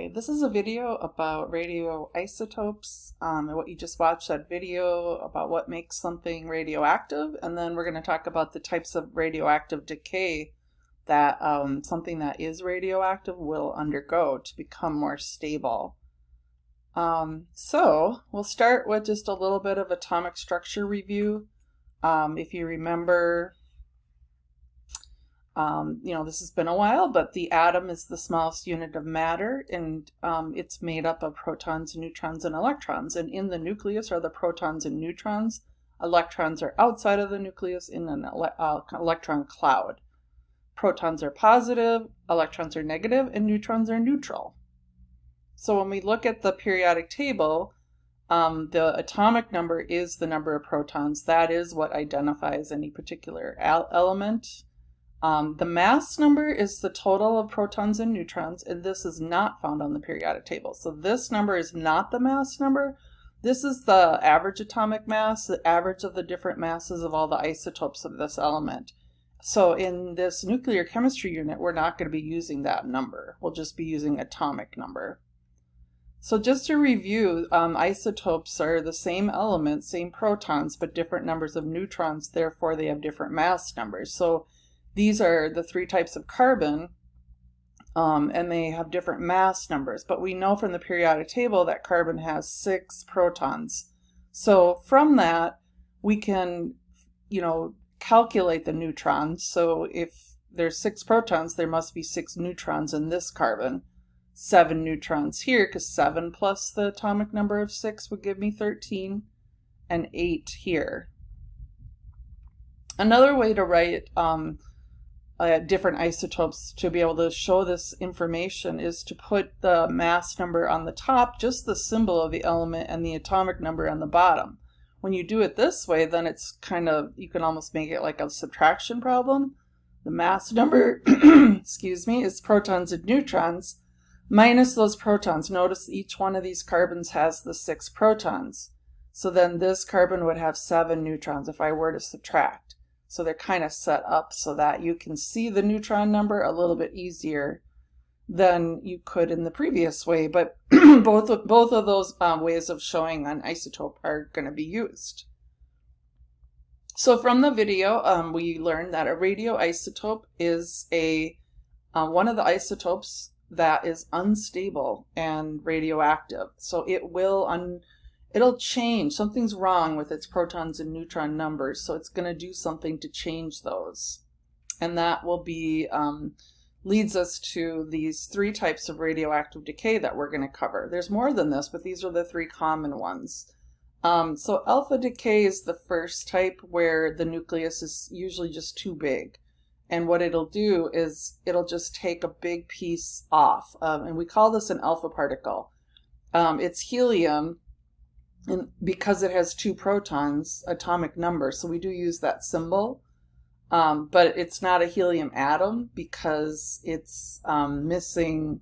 Hi, this is a video about radioisotopes, and what you just watched, that video about what makes something radioactive, and then we're going to talk about the types of radioactive decay that something that is radioactive will undergo to become more stable. So we'll start with just a little bit of atomic structure review. If you remember, this has been a while, but the atom is the smallest unit of matter, and it's made up of protons, neutrons, and electrons. And in the nucleus are the protons and neutrons. Electrons are outside of the nucleus in an electron cloud. Protons are positive, electrons are negative, and neutrons are neutral. So when we look at the periodic table, the atomic number is the number of protons. That is what identifies any particular element. The mass number is the total of protons and neutrons, and this is not found on the periodic table. So this number is not the mass number. This is the average atomic mass, the average of the different masses of all the isotopes of this element. So in this nuclear chemistry unit, we're not going to be using that number. We'll just be using atomic number. So just to review, isotopes are the same elements, same protons, but different numbers of neutrons. Therefore, they have different mass numbers. So these are the three types of carbon, and they have different mass numbers. But we know from the periodic table that carbon has 6 protons. So from that, we can, calculate the neutrons. So if there's 6 protons, there must be 6 neutrons in this carbon. 7 neutrons here, because 7 plus the atomic number of 6 would give me 13, and 8 here. Another way to write different isotopes to be able to show this information is to put the mass number on the top, just the symbol of the element, and the atomic number on the bottom. When you do it this way, then it's you can almost make it like a subtraction problem. The mass number, excuse me, is protons and neutrons minus those protons. Notice each one of these carbons has the 6 protons. So then this carbon would have 7 neutrons if I were to subtract. So they're kind of set up so that you can see the neutron number a little bit easier than you could in the previous way. But both of those ways of showing an isotope are going to be used. So from the video, we learned that a radioisotope is one of the isotopes that is unstable and radioactive. So it'll change. Something's wrong with its protons and neutron numbers, so it's going to do something to change those. And that will be leads us to these 3 types of radioactive decay that we're going to cover. There's more than this, but these are the 3 common ones. So AlphaDecay is the first type, where the nucleus is usually just too big. And what it'll do is it'll just take a big piece off. And we call this an alpha particle. It's helium, and because it has 2 protons, atomic number, so we do use that symbol. But it's not a helium atom because it's missing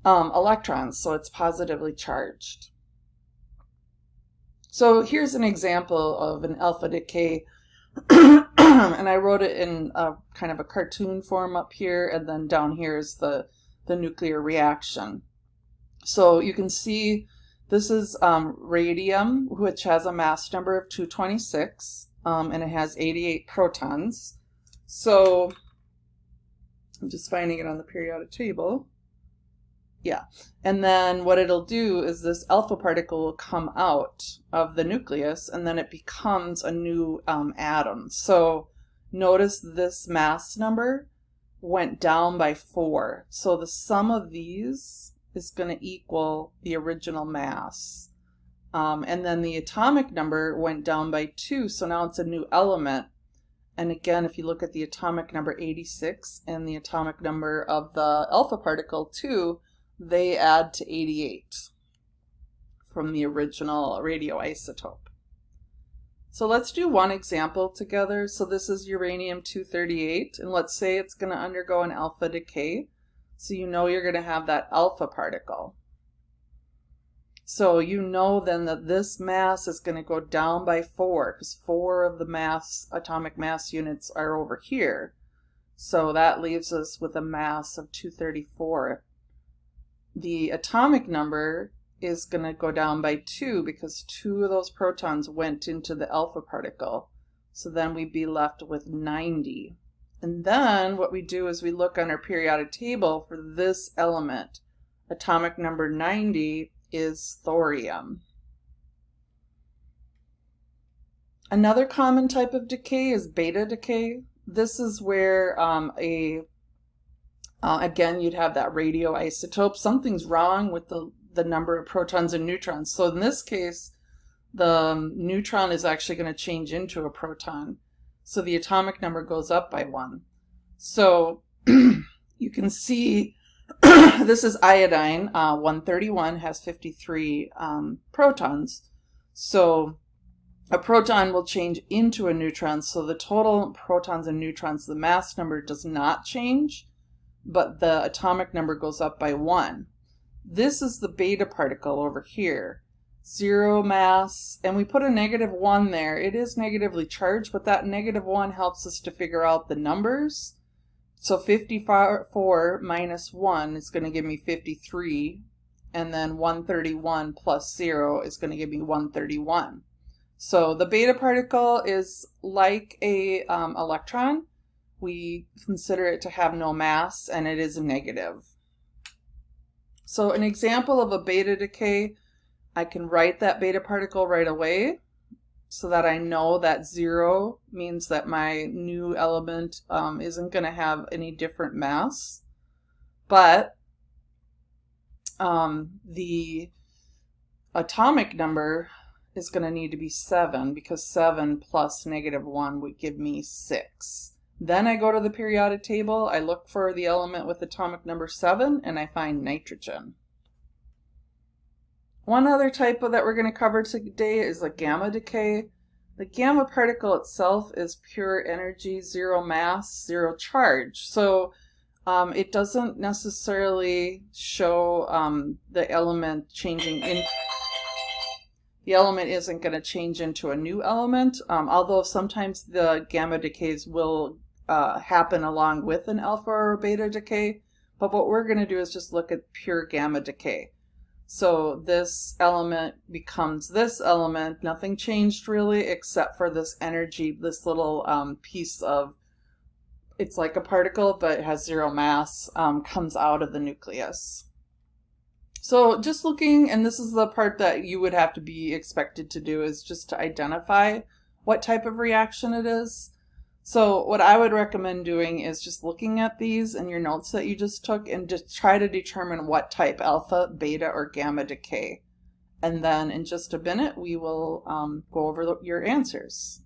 electrons, so it's positively charged. So here's an example of an alpha decay. And I wrote it in kind of a cartoon form up here, and then down here is the nuclear reaction. So you can see this is radium, which has a mass number of 226, and it has 88 protons. So I'm just finding it on the periodic table. Yeah, and then what it'll do is this alpha particle will come out of the nucleus, and then it becomes a new atom. So notice this mass number went down by 4. So the sum of these is going to equal the original mass. And then the atomic number went down by 2, so now it's a new element. And again, if you look at the atomic number 86 and the atomic number of the alpha particle 2, they add to 88 from the original radioisotope. So let's do one example together. So this is uranium-238, and let's say it's going to undergo an alpha decay. So you know you're going to have that alpha particle. So you know then that this mass is going to go down by 4, because 4 of the atomic mass units are over here. So that leaves us with a mass of 234. the atomic number is going to go down by 2 because 2 of those protons went into the alpha particle. So then we'd be left with 90. And then what we do is we look on our periodic table for this element. Atomic number 90 is thorium. Another common type of decay is beta decay. This is where again, you'd have that radioisotope. Something's wrong with the number of protons and neutrons. So in this case, the neutron is actually going to change into a proton. So the atomic number goes up by 1. So you can see this is iodine. 131 has 53 protons. So a proton will change into a neutron. So the total protons and neutrons, the mass number does not change, but the atomic number goes up by 1. This is the beta particle over here. 0 mass, and we put a -1 there. It is negatively charged, but that -1 helps us to figure out the numbers. So 54 minus 1 is going to give me 53, and then 131 plus 0 is going to give me 131. So the beta particle is like a electron. We consider it to have no mass, and it is a negative. So an example of a beta decay, I can write that beta particle right away so that I know that 0 means that my new element isn't going to have any different mass. But the atomic number is going to need to be 7 because 7 plus -1 would give me 6. Then I go to the periodic table, I look for the element with atomic number 7, and I find nitrogen. One other type that we're going to cover today is a gamma decay. The gamma particle itself is pure energy, 0 mass, 0 charge. So it doesn't necessarily show the element changing in. The element isn't going to change into a new element, although sometimes the gamma decays will happen along with an alpha or beta decay. But what we're going to do is just look at pure gamma decay. So this element becomes this element. Nothing changed really except for this energy, this little piece of, it's like a particle but it has 0 mass, comes out of the nucleus. So just looking, and this is the part that you would have to be expected to do, is just to identify what type of reaction it is. So what I would recommend doing is just looking at these in your notes that you just took and just try to determine what type, alpha, beta, or gamma decay. And then in just a minute, we will go over your answers.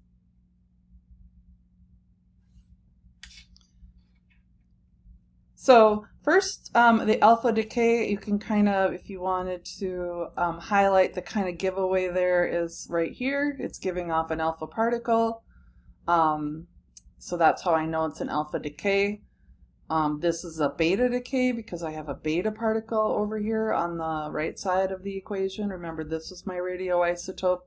So first, the alpha decay, you can kind of, if you wanted to highlight the kind of giveaway there is right here. It's giving off an alpha particle. So that's how I know it's an alpha decay. This is a beta decay because I have a beta particle over here on the right side of the equation. Remember, this is my radioisotope,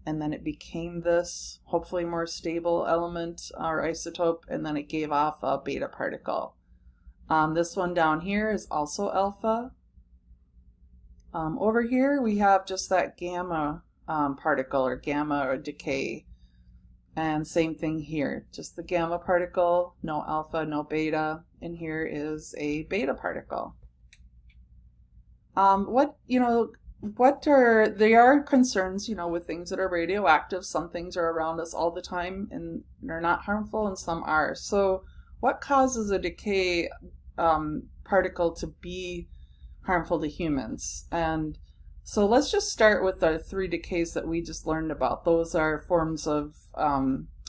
and then it became this hopefully more stable element or isotope, and then it gave off a beta particle. This one down here is also alpha. Over here we have just that gamma particle or gamma or decay. And same thing here, just the gamma particle, no alpha, no beta, and here is a beta particle. There are concerns, with things that are radioactive. Some things are around us all the time and they're not harmful, and some are. So what causes a decay particle to be harmful to humans? And so let's just start with the 3 decays that we just learned about. Those are forms of,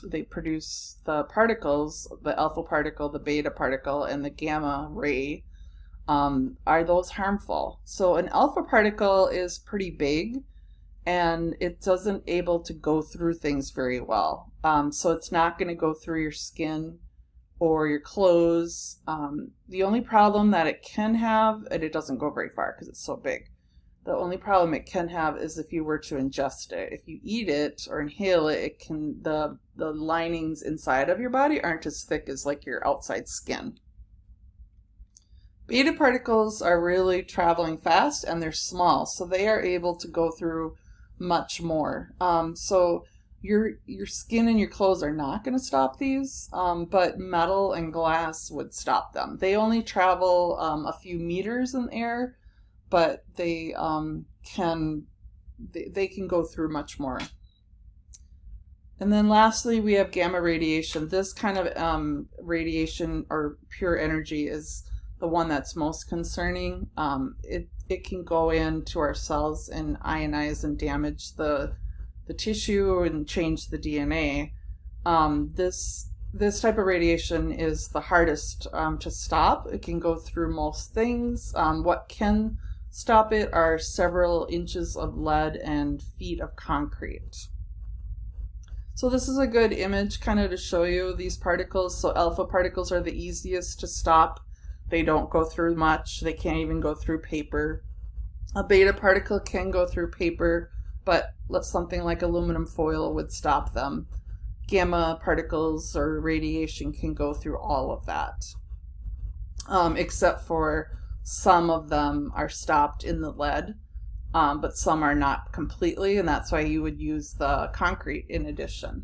they produce the particles, the alpha particle, the beta particle, and the gamma ray. Are those harmful? So an alpha particle is pretty big and it doesn't able to go through things very well. So it's not going to go through your skin or your clothes. The only problem that it can have, and it doesn't go very far because it's so big, the only problem it can have is if you were to ingest it. If you eat it or inhale it, it can, the linings inside of your body aren't as thick as like your outside skin. Beta particles are really traveling fast and they're small, so they are able to go through much more. So your skin and your clothes are not going to stop these, but metal and glass would stop them. They only travel a few meters in the air, but they can go through much more. And then lastly, we have gamma radiation. This kind of radiation or pure energy is the one that's most concerning. It can go into our cells and ionize and damage the tissue and change the DNA. This type of radiation is the hardest to stop. It can go through most things. What can stop it are several inches of lead and feet of concrete. So this is a good image kind of to show you these particles. So alpha particles are the easiest to stop. They don't go through much. They can't even go through paper. A beta particle can go through paper, but something like aluminum foil would stop them. Gamma particles or radiation can go through all of that, except for some of them are stopped in the lead, but some are not completely, and that's why you would use the concrete in addition.